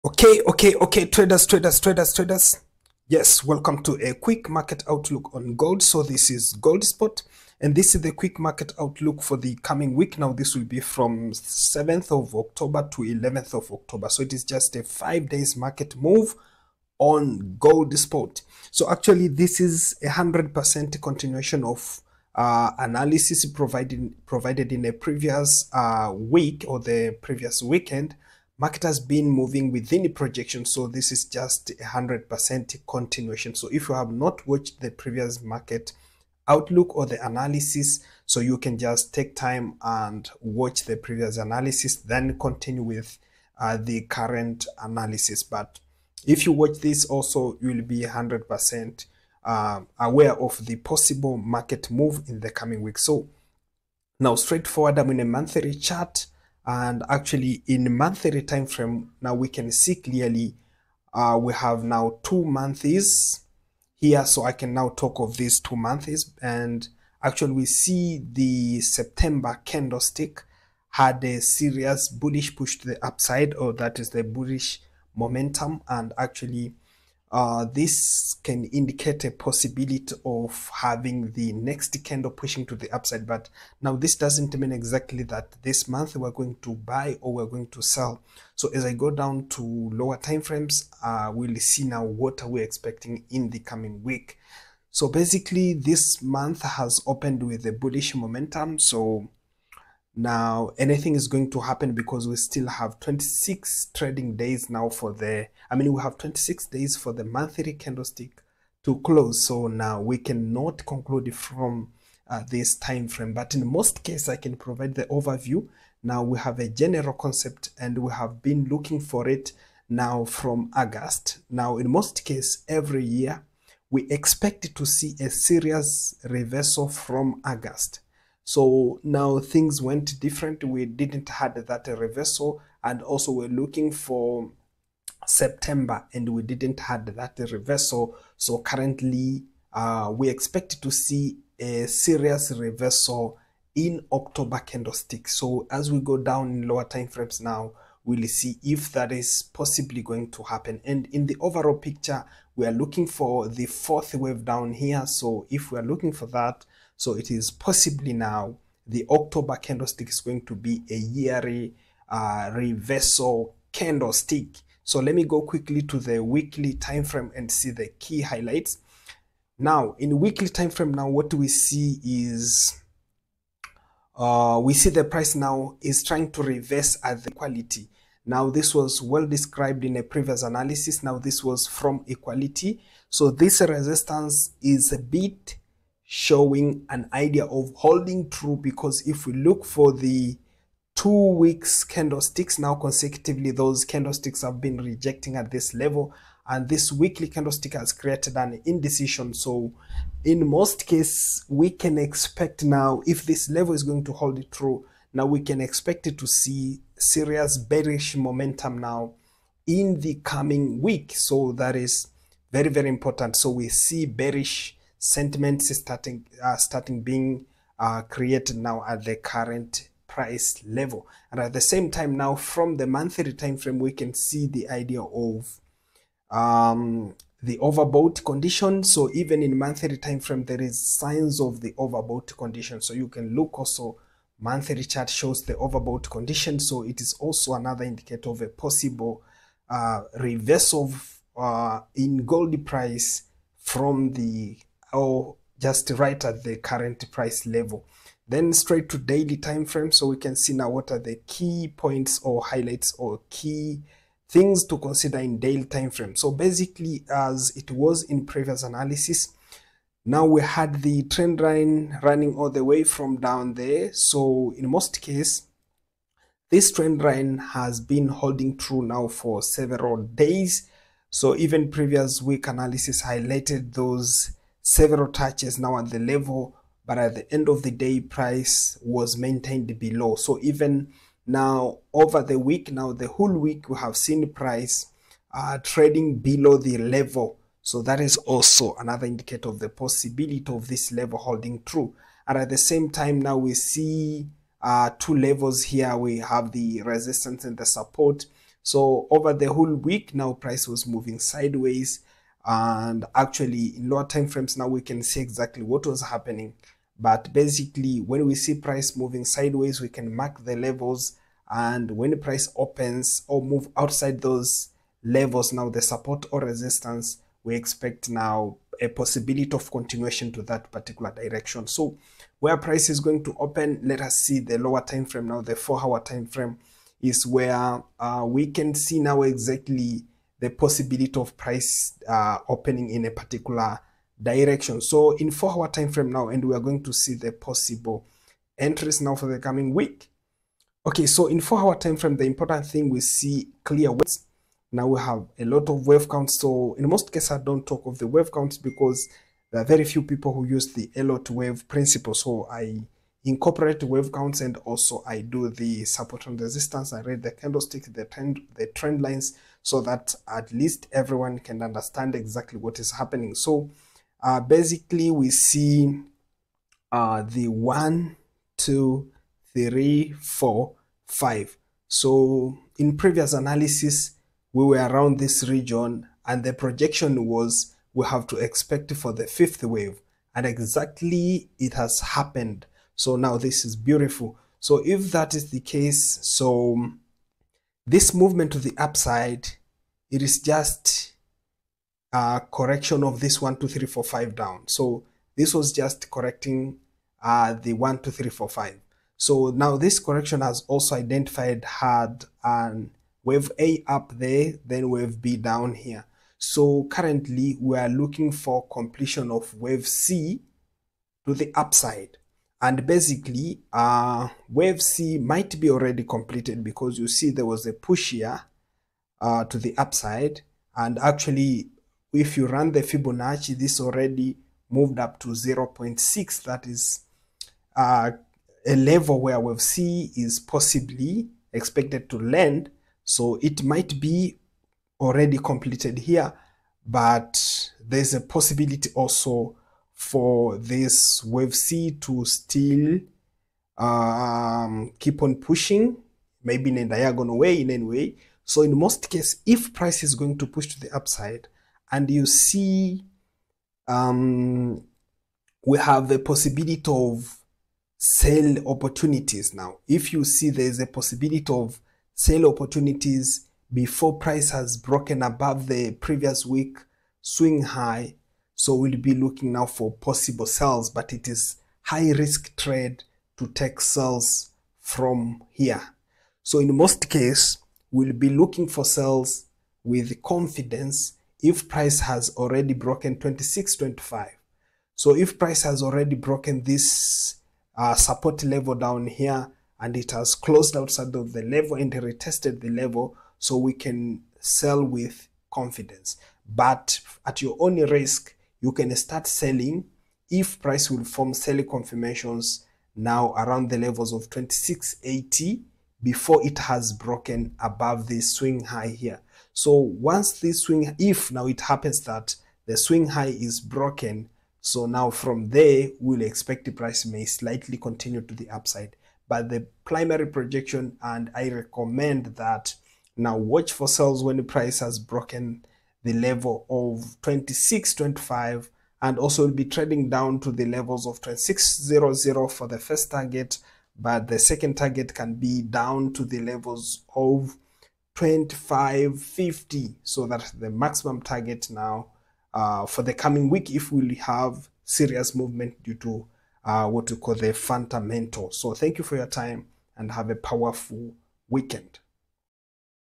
Okay, traders. Yes, welcome to a quick market outlook on gold. So this is Gold Spot, and this is the quick market outlook for the coming week. Now this will be from 7th of October to 11th of October. So it is just a 5 days market move on Gold Spot. So actually this is 100% continuation of analysis provided in a previous week or the previous weekend. Market has been moving within the projection, so this is just 100% continuation. So if you have not watched the previous market outlook or the analysis, so you can just take time and watch the previous analysis, then continue with the current analysis. But if you watch this also, you will be 100% aware of the possible market move in the coming week. So now straightforward, I'm in a monthly chart, and actually in monthly time frame, now we can see clearly we have now 2 months here. So I can now talk of these 2 months, and actually we see the September candlestick had a serious bullish push to the upside, or that is the bullish momentum, and actually this can indicate a possibility of having the next candle pushing to the upside. But now this doesn't mean exactly that this month we're going to buy or we're going to sell. So as I go down to lower time frames, we'll see now what are we expecting in the coming week. So basically this month has opened with a bullish momentum. So now anything is going to happen because we still have 26 trading days now for we have 26 days for the monthly candlestick to close. So now we cannot conclude from this time frame, but in most cases I can provide the overview. Now we have a general concept and we have been looking for it now from August. Now in most cases every year we expect to see a serious reversal from August. So now things went different. We didn't had that reversal, and also we're looking for September and we didn't had that reversal. So currently we expect to see a serious reversal in October candlestick. So as we go down in lower time frames now, we'll see if that is possibly going to happen. And in the overall picture, we are looking for the 4th wave down here. So if we are looking for that, so it is possibly now the October candlestick is going to be a yearly reversal candlestick. So let me go quickly to the weekly time frame and see the key highlights. Now in weekly time frame, now what we see is we see the price now is trying to reverse at the equality. Now this was well described in a previous analysis. Now this was from equality. So this resistance is a bit showing an idea of holding true, because if we look for the 2 weeks candlesticks now consecutively, those candlesticks have been rejecting at this level, and this weekly candlestick has created an indecision. So in most cases we can expect now, if this level is going to hold it true, now we can expect it to see serious bearish momentum now in the coming week. So that is very, very important. So we see bearish sentiments starting being created now at the current price level. And at the same time, now from the monthly time frame, we can see the idea of the overbought condition. So even in monthly time frame, there is signs of the overbought condition. So you can look also, monthly chart shows the overbought condition. So it is also another indicator of a possible reversal in gold price from the, or just right at the current price level. Then straight to daily time frame, so we can see now what are the key points or highlights or key things to consider in daily time frame. So basically, as it was in previous analysis, now we had the trend line running all the way from down there. So in most cases, this trend line has been holding true now for several days. So even previous week analysis highlighted those several touches now at the level, but at the end of the day price was maintained below. So even now over the week, now the whole week, we have seen price trading below the level. So that is also another indicator of the possibility of this level holding true. And at the same time, now we see 2 levels here. We have the resistance and the support. So over the whole week now, price was moving sideways, and actually in lower time frames now we can see exactly what was happening. But basically, when we see price moving sideways, we can mark the levels, and when the price opens or move outside those levels, now the support or resistance, we expect now a possibility of continuation to that particular direction. So where price is going to open, let us see the lower time frame now. The 4-hour time frame is where we can see now exactly the possibility of price opening in a particular direction. So in 4-hour time frame now, and we are going to see the possible entries now for the coming week. Okay, so in 4-hour time frame, the important thing, we see clear waves. Now we have a lot of wave counts. So in most cases, I don't talk of the wave counts because there are very few people who use the Elliott to wave principle. So I incorporate wave counts, and also I do the support and resistance. I read the candlestick, the trend lines, so that at least everyone can understand exactly what is happening. So basically we see the 1, 2, 3, 4, 5. So in previous analysis, we were around this region, and the projection was we have to expect for the 5th wave, and exactly it has happened. So now this is beautiful. So if that is the case, so this movement to the upside, it is just a correction of this 1, 2, 3, 4, 5 down. So this was just correcting the 1, 2, 3, 4, 5. So now this correction has also identified had an wave A up there, then wave B down here. So currently we are looking for completion of wave C to the upside. And basically wave C might be already completed, because you see there was a push here to the upside, and actually if you run the Fibonacci, this already moved up to 0.6. That is a level where wave C is possibly expected to land. So it might be already completed here, but there's a possibility also for this wave C to still keep on pushing, maybe in a diagonal way, in any way. So in most cases, if price is going to push to the upside, and you see we have the possibility of sell opportunities now. If you see there's a possibility of sell opportunities before price has broken above the previous week swing high, so we'll be looking now for possible sells, but it is high risk trade to take sells from here. So in most cases, we'll be looking for sells with confidence if price has already broken 26.25. So if price has already broken this support level down here, and it has closed outside of the level and retested the level, so we can sell with confidence. But at your own risk, you can start selling if price will form selling confirmations now around the levels of 26.80 before it has broken above the swing high here. So once this swing, if now it happens that the swing high is broken, so now from there we'll expect the price may slightly continue to the upside. But the primary projection, and I recommend that now watch for sells when the price has broken the level of 26.25, and also will be trading down to the levels of 26.00 for the first target, but the second target can be down to the levels of 25.50, so that the maximum target now for the coming week, if we have serious movement due to what we call the fundamental. So thank you for your time, and have a powerful weekend.